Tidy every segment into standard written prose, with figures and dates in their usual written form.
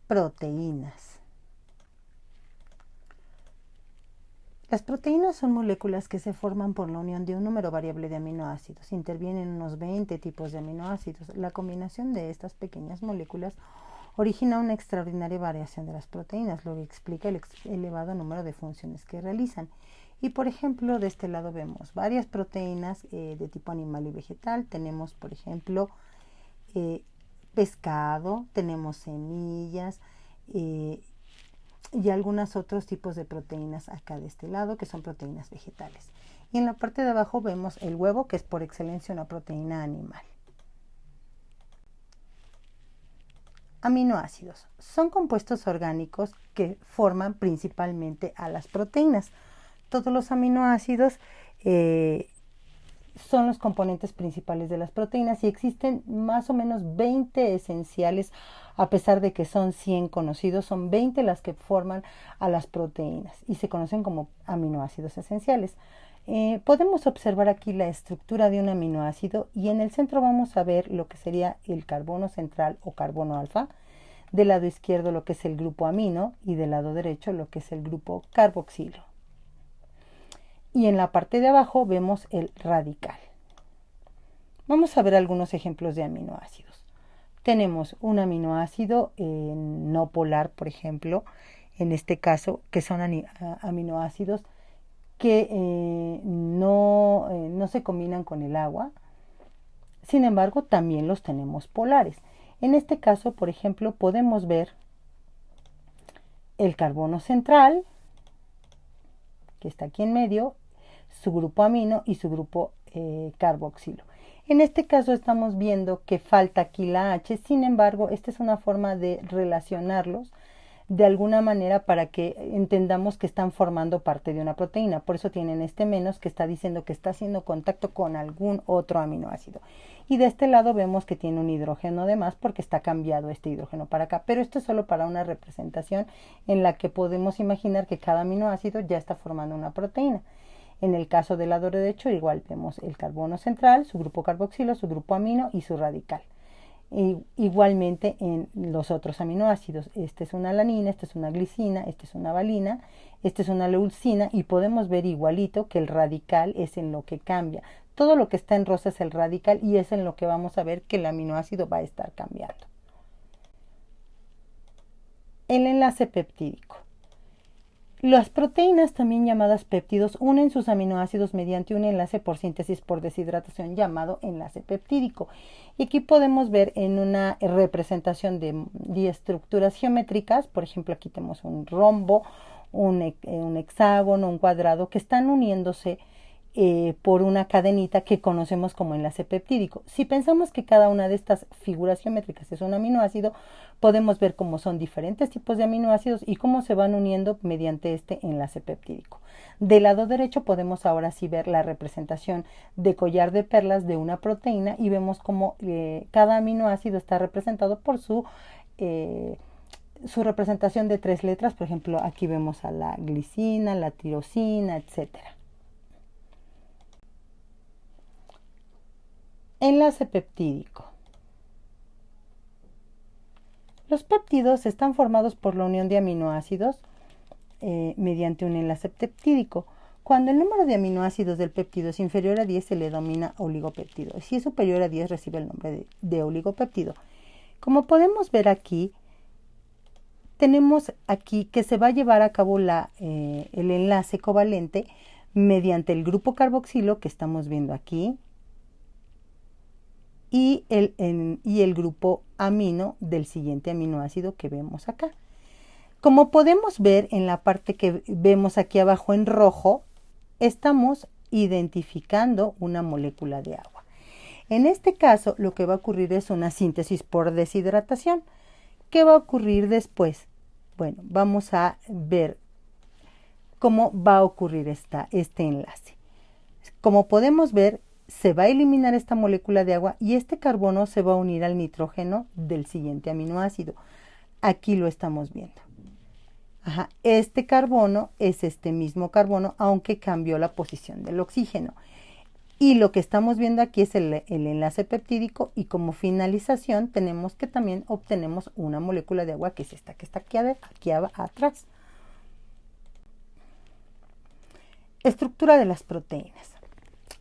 Proteínas. Las proteínas son moléculas que se forman por la unión de un número variable de aminoácidos. Intervienen unos 20 tipos de aminoácidos. La combinación de estas pequeñas moléculas origina una extraordinaria variación de las proteínas, lo que explica el elevado número de funciones que realizan. Y por ejemplo, de este lado vemos varias proteínas de tipo animal y vegetal. Tenemos, por ejemplo, pescado, tenemos semillas y algunos otros tipos de proteínas acá de este lado, que son proteínas vegetales. Y en la parte de abajo vemos el huevo, que es por excelencia una proteína animal. Aminoácidos. Son compuestos orgánicos que forman principalmente a las proteínas. Todos los aminoácidos son los componentes principales de las proteínas y existen más o menos 20 esenciales, a pesar de que son 100 conocidos, son 20 las que forman a las proteínas y se conocen como aminoácidos esenciales. Podemos observar aquí la estructura de un aminoácido y en el centro vamos a ver lo que sería el carbono central o carbono alfa, del lado izquierdo lo que es el grupo amino y del lado derecho lo que es el grupo carboxilo. Y en la parte de abajo vemos el radical. Vamos a ver algunos ejemplos de aminoácidos. Tenemos un aminoácido no polar, por ejemplo, en este caso, que son aminoácidos que no se combinan con el agua. Sin embargo, también los tenemos polares. En este caso, por ejemplo, podemos ver el carbono central, que está aquí en medio, su grupo amino y su grupo carboxilo. En este caso estamos viendo que falta aquí la H, sin embargo, esta es una forma de relacionarlos de alguna manera para que entendamos que están formando parte de una proteína. Por eso tienen este menos que está diciendo que está haciendo contacto con algún otro aminoácido. Y de este lado vemos que tiene un hidrógeno de más porque está cambiado este hidrógeno para acá. Pero esto es solo para una representación en la que podemos imaginar que cada aminoácido ya está formando una proteína. En el caso del lado derecho igual vemos el carbono central, su grupo carboxilo, su grupo amino y su radical. Igualmente en los otros aminoácidos, este es una alanina, este es una glicina, este es una valina, este es una leucina y podemos ver igualito que el radical es en lo que cambia. Todo lo que está en rosa es el radical y es en lo que vamos a ver que el aminoácido va a estar cambiando. El enlace peptídico. Las proteínas, también llamadas péptidos, unen sus aminoácidos mediante un enlace por síntesis por deshidratación llamado enlace peptídico. Y aquí podemos ver en una representación de estructuras geométricas, por ejemplo, aquí tenemos un rombo, un hexágono, un cuadrado, que están uniéndose por una cadenita que conocemos como enlace peptídico. Si pensamos que cada una de estas figuras geométricas es un aminoácido, podemos ver cómo son diferentes tipos de aminoácidos y cómo se van uniendo mediante este enlace peptídico. Del lado derecho podemos ahora sí ver la representación de collar de perlas de una proteína y vemos cómo cada aminoácido está representado por su representación de 3 letras. Por ejemplo, aquí vemos a la glicina, la tirosina, etcétera. Enlace peptídico. Los péptidos están formados por la unión de aminoácidos mediante un enlace peptídico. Cuando el número de aminoácidos del péptido es inferior a 10 se le denomina oligopéptido. Y si es superior a 10 recibe el nombre de oligopéptido. Como podemos ver aquí, tenemos aquí que se va a llevar a cabo el enlace covalente mediante el grupo carboxilo que estamos viendo aquí y el grupo amino del siguiente aminoácido que vemos acá. Como podemos ver en la parte que vemos aquí abajo en rojo, estamos identificando una molécula de agua. En este caso, lo que va a ocurrir es una síntesis por deshidratación. ¿Qué va a ocurrir después? Bueno, vamos a ver cómo va a ocurrir este enlace. Como podemos ver, se va a eliminar esta molécula de agua y este carbono se va a unir al nitrógeno del siguiente aminoácido. Aquí lo estamos viendo. Este carbono es este mismo carbono, aunque cambió la posición del oxígeno. Y lo que estamos viendo aquí es el enlace peptídico, y como finalización tenemos que también obtenemos una molécula de agua, que es esta que está aquí atrás. Estructura de las proteínas.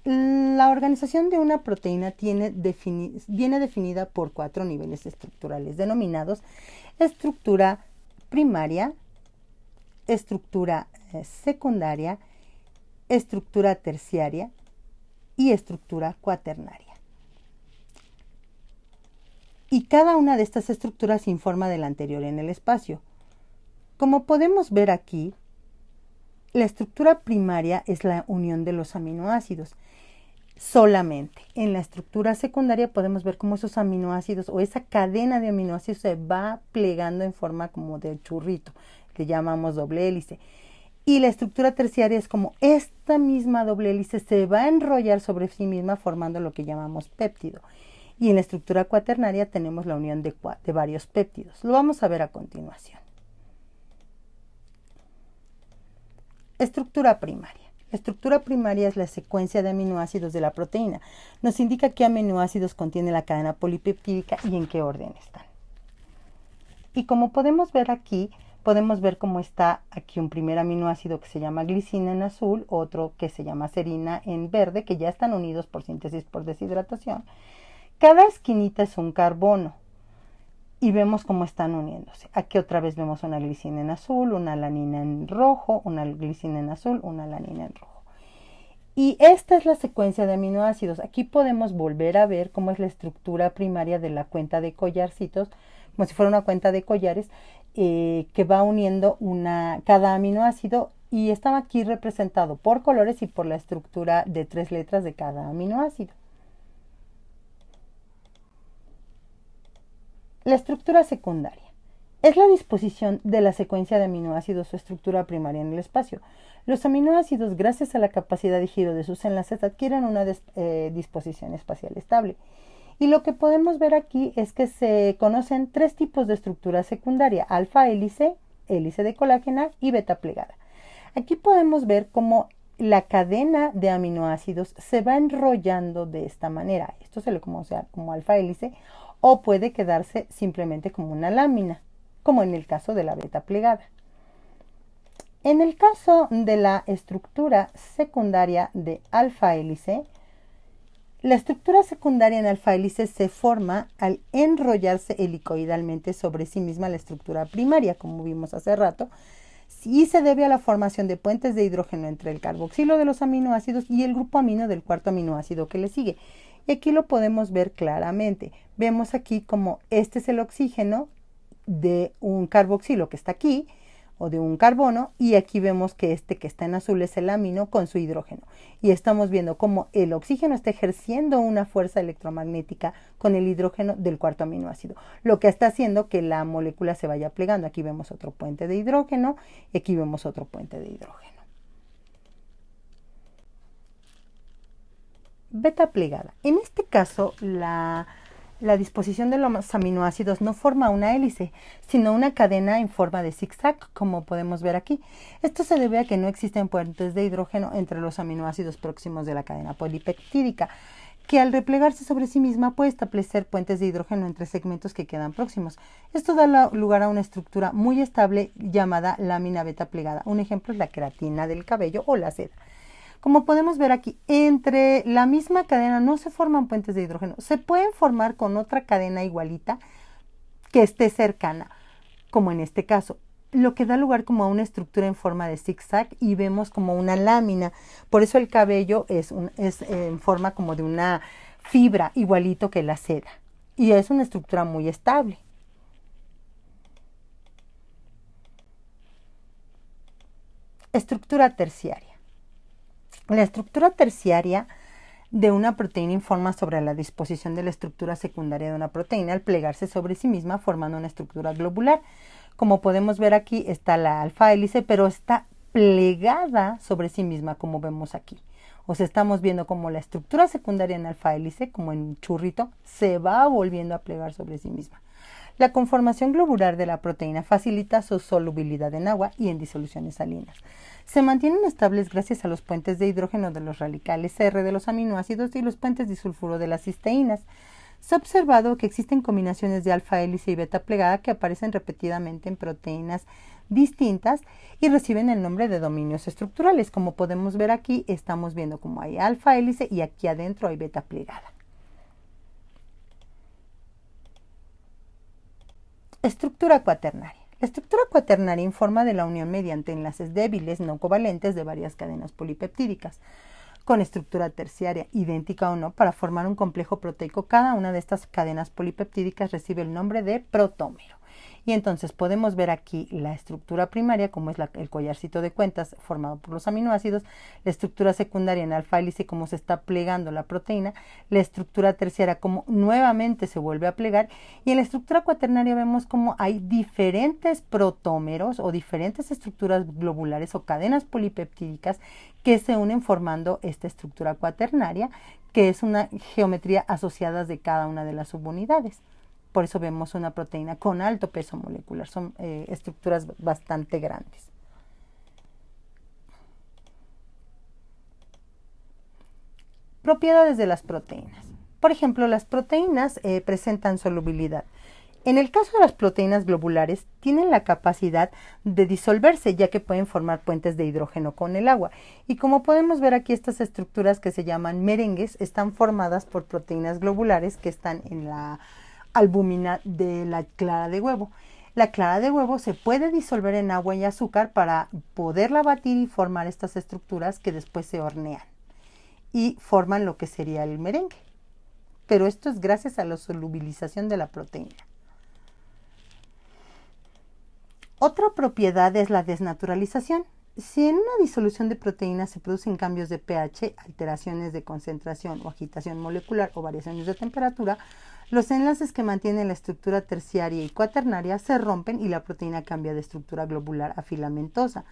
La organización de una proteína viene definida por 4 niveles estructurales denominados estructura primaria, estructura secundaria, estructura terciaria y estructura cuaternaria. Y cada una de estas estructuras informa de la anterior en el espacio. Como podemos ver aquí, la estructura primaria es la unión de los aminoácidos. Solamente en la estructura secundaria podemos ver cómo esos aminoácidos o esa cadena de aminoácidos se va plegando en forma como de churrito, que llamamos doble hélice. Y la estructura terciaria es como esta misma doble hélice se va a enrollar sobre sí misma formando lo que llamamos péptido. Y en la estructura cuaternaria tenemos la unión de varios péptidos. Lo vamos a ver a continuación. Estructura primaria. La estructura primaria es la secuencia de aminoácidos de la proteína. Nos indica qué aminoácidos contiene la cadena polipeptídica y en qué orden están. Y como podemos ver aquí, podemos ver cómo está aquí un primer aminoácido que se llama glicina en azul, otro que se llama serina en verde, que ya están unidos por síntesis por deshidratación. Cada esquinita es un carbono y vemos cómo están uniéndose. Aquí otra vez vemos una glicina en azul, una alanina en rojo, una glicina en azul, una alanina en rojo. Y esta es la secuencia de aminoácidos. Aquí podemos volver a ver cómo es la estructura primaria de la cuenta de collarcitos, como si fuera una cuenta de collares, que va uniendo cada aminoácido, y estaba aquí representado por colores y por la estructura de 3 letras de cada aminoácido. La estructura secundaria es la disposición de la secuencia de aminoácidos o estructura primaria en el espacio. Los aminoácidos, gracias a la capacidad de giro de sus enlaces, adquieren una disposición espacial estable. Y lo que podemos ver aquí es que se conocen 3 tipos de estructura secundaria: alfa hélice, hélice de colágena y beta plegada. Aquí podemos ver cómo la cadena de aminoácidos se va enrollando de esta manera. Esto se le conoce como alfa hélice, o puede quedarse simplemente como una lámina, como en el caso de la beta plegada. En el caso de la estructura secundaria de alfa hélice, la estructura secundaria en alfa hélice se forma al enrollarse helicoidalmente sobre sí misma la estructura primaria, como vimos hace rato, y se debe a la formación de puentes de hidrógeno entre el carboxilo de los aminoácidos y el grupo amino del cuarto aminoácido que le sigue. Y aquí lo podemos ver claramente. Vemos aquí como este es el oxígeno de un carboxilo que está aquí, o de un carbono, y aquí vemos que este que está en azul es el amino con su hidrógeno. Y estamos viendo cómo el oxígeno está ejerciendo una fuerza electromagnética con el hidrógeno del cuarto aminoácido, lo que está haciendo que la molécula se vaya plegando. Aquí vemos otro puente de hidrógeno y aquí vemos otro puente de hidrógeno. Beta plegada. En este caso, la disposición de los aminoácidos no forma una hélice, sino una cadena en forma de zigzag, como podemos ver aquí. Esto se debe a que no existen puentes de hidrógeno entre los aminoácidos próximos de la cadena polipeptídica, que al replegarse sobre sí misma puede establecer puentes de hidrógeno entre segmentos que quedan próximos. Esto da lugar a una estructura muy estable llamada lámina beta plegada. Un ejemplo es la queratina del cabello o la seda. Como podemos ver aquí, entre la misma cadena no se forman puentes de hidrógeno. Se pueden formar con otra cadena igualita que esté cercana, como en este caso, lo que da lugar como a una estructura en forma de zigzag y vemos como una lámina. Por eso el cabello es en forma como de una fibra, igualito que la seda. Y es una estructura muy estable. Estructura terciaria. La estructura terciaria de una proteína informa sobre la disposición de la estructura secundaria de una proteína al plegarse sobre sí misma, formando una estructura globular. Como podemos ver aquí, está la alfa hélice, pero está plegada sobre sí misma, como vemos aquí. O sea, estamos viendo como la estructura secundaria en alfa hélice, como en churrito, se va volviendo a plegar sobre sí misma. La conformación globular de la proteína facilita su solubilidad en agua y en disoluciones salinas. se mantienen estables gracias a los puentes de hidrógeno de los radicales R de los aminoácidos y los puentes disulfuro de las cisteínas. Se ha observado que existen combinaciones de alfa hélice y beta plegada que aparecen repetidamente en proteínas distintas y reciben el nombre de dominios estructurales. Como podemos ver aquí, estamos viendo cómo hay alfa hélice y aquí adentro hay beta plegada. Estructura cuaternaria. La estructura cuaternaria informa de la unión mediante enlaces débiles no covalentes de varias cadenas polipeptídicas con estructura terciaria, idéntica o no, para formar un complejo proteico. Cada una de estas cadenas polipeptídicas recibe el nombre de protómero. Y entonces podemos ver aquí la estructura primaria, como es el collarcito de cuentas formado por los aminoácidos, la estructura secundaria en alfa hélice, cómo se está plegando la proteína, la estructura terciaria, cómo nuevamente se vuelve a plegar, y en la estructura cuaternaria vemos cómo hay diferentes protómeros o diferentes estructuras globulares o cadenas polipeptídicas que se unen formando esta estructura cuaternaria, que es una geometría asociada de cada una de las subunidades. Por eso vemos una proteína con alto peso molecular. Son estructuras bastante grandes. Propiedades de las proteínas. Por ejemplo, las proteínas presentan solubilidad. En el caso de las proteínas globulares, tienen la capacidad de disolverse, ya que pueden formar puentes de hidrógeno con el agua. Y como podemos ver aquí, estas estructuras que se llaman merengues están formadas por proteínas globulares que están en la albúmina de la clara de huevo. La clara de huevo se puede disolver en agua y azúcar para poderla batir y formar estas estructuras que después se hornean y forman lo que sería el merengue. Pero esto es gracias a la solubilización de la proteína. Otra propiedad es la desnaturalización. Si en una disolución de proteínas se producen cambios de pH, alteraciones de concentración o agitación molecular o variaciones de temperatura, los enlaces que mantienen la estructura terciaria y cuaternaria se rompen y la proteína cambia de estructura globular a filamentosa.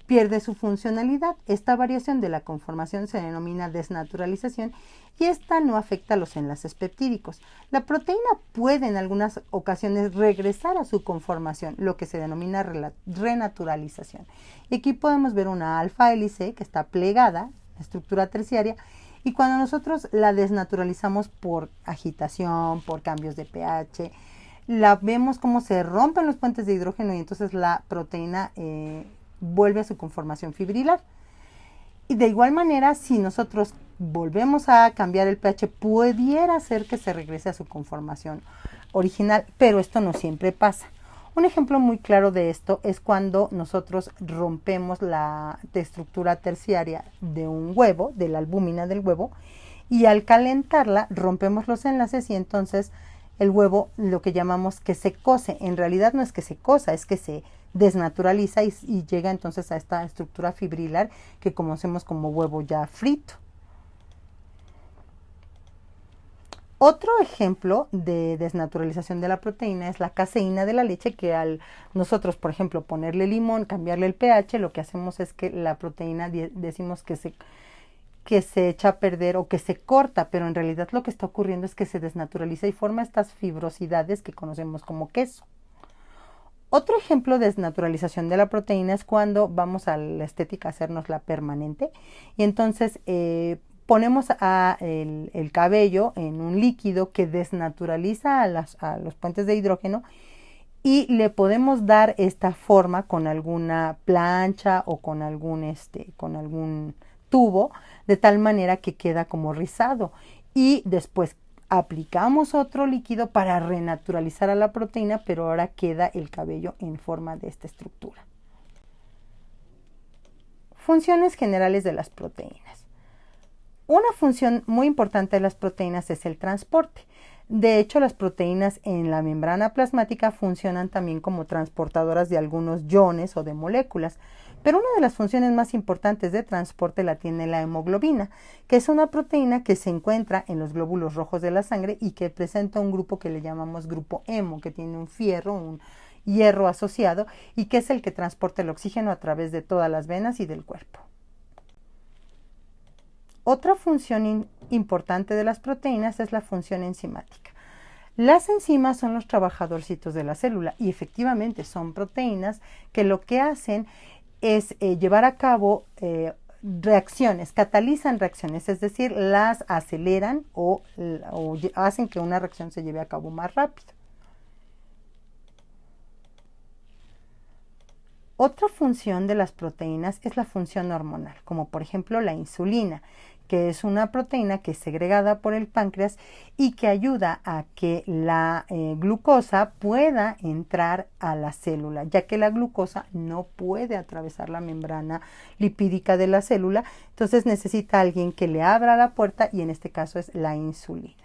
Pierde su funcionalidad. Esta variación de la conformación se denomina desnaturalización y esta no afecta a los enlaces peptídicos. La proteína puede en algunas ocasiones regresar a su conformación, lo que se denomina renaturalización. Y aquí podemos ver una alfa hélice que está plegada, estructura terciaria, y cuando nosotros la desnaturalizamos por agitación, por cambios de pH, la vemos como se rompen los puentes de hidrógeno y entonces la proteína vuelve a su conformación fibrilar. Y de igual manera, si nosotros volvemos a cambiar el pH, pudiera ser que se regrese a su conformación original, pero esto no siempre pasa. Un ejemplo muy claro de esto es cuando nosotros rompemos la estructura terciaria de un huevo, de la albúmina del huevo, y al calentarla rompemos los enlaces y entonces el huevo, lo que llamamos que se cose. En realidad no es que se cosa, es que se desnaturaliza y llega entonces a esta estructura fibrilar que conocemos como huevo ya frito. Otro ejemplo de desnaturalización de la proteína es la caseína de la leche, que al nosotros, por ejemplo, ponerle limón, cambiarle el pH, lo que hacemos es que la proteína decimos que se echa a perder o que se corta, pero en realidad lo que está ocurriendo es que se desnaturaliza y forma estas fibrosidades que conocemos como queso. Otro ejemplo de desnaturalización de la proteína es cuando vamos a la estética a hacernos la permanente y entonces ponemos el cabello en un líquido que desnaturaliza a los puentes de hidrógeno y le podemos dar esta forma con alguna plancha o con algún tubo, de tal manera que queda como rizado. Y después aplicamos otro líquido para renaturalizar a la proteína, pero ahora queda el cabello en forma de esta estructura. Funciones generales de las proteínas. Una función muy importante de las proteínas es el transporte. De hecho, las proteínas en la membrana plasmática funcionan también como transportadoras de algunos iones o de moléculas, pero una de las funciones más importantes de transporte la tiene la hemoglobina, que es una proteína que se encuentra en los glóbulos rojos de la sangre y que presenta un grupo que le llamamos grupo hemo, que tiene un hierro asociado y que es el que transporta el oxígeno a través de todas las venas y del cuerpo. Otra función importante de las proteínas es la función enzimática. Las enzimas son los trabajadorcitos de la célula y efectivamente son proteínas que lo que hacen es llevar a cabo reacciones, catalizan reacciones, es decir, las aceleran o hacen que una reacción se lleve a cabo más rápido. Otra función de las proteínas es la función hormonal, como por ejemplo la insulina, que es una proteína que es segregada por el páncreas y que ayuda a que la glucosa pueda entrar a la célula, ya que la glucosa no puede atravesar la membrana lipídica de la célula, entonces necesita alguien que le abra la puerta y en este caso es la insulina.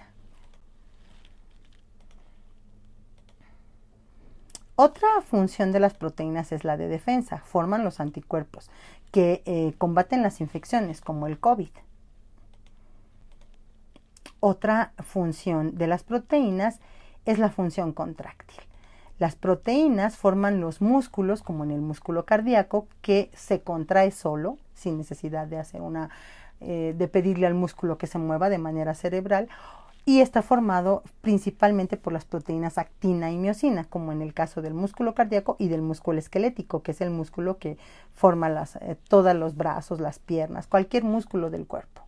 Otra función de las proteínas es la de defensa, forman los anticuerpos que combaten las infecciones como el COVID. Otra función de las proteínas es la función contráctil. Las proteínas forman los músculos, como en el músculo cardíaco, que se contrae solo, sin necesidad de hacer de pedirle al músculo que se mueva de manera cerebral, y está formado principalmente por las proteínas actina y miosina, como en el caso del músculo cardíaco y del músculo esquelético, que es el músculo que forma todos los brazos, las piernas, cualquier músculo del cuerpo.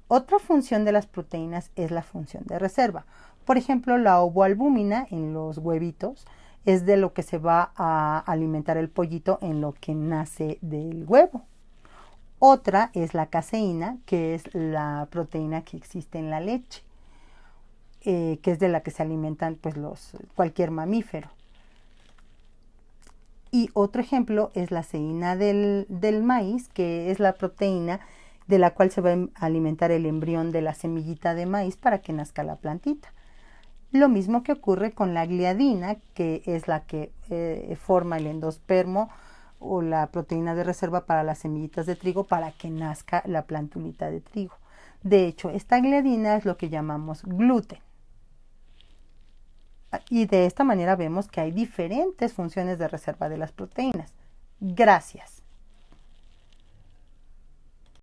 Otra función de las proteínas es la función de reserva. Por ejemplo, la ovoalbúmina en los huevitos es de lo que se va a alimentar el pollito en lo que nace del huevo. Otra es la caseína, que es la proteína que existe en la leche, que es de la que se alimentan pues, cualquier mamífero. Y otro ejemplo es la ceína del maíz, que es la proteína de la cual se va a alimentar el embrión de la semillita de maíz para que nazca la plantita. Lo mismo que ocurre con la gliadina, que es la que forma el endospermo o la proteína de reserva para las semillitas de trigo para que nazca la plantulita de trigo. De hecho, esta gliadina es lo que llamamos gluten. Y de esta manera vemos que hay diferentes funciones de reserva de las proteínas. Gracias.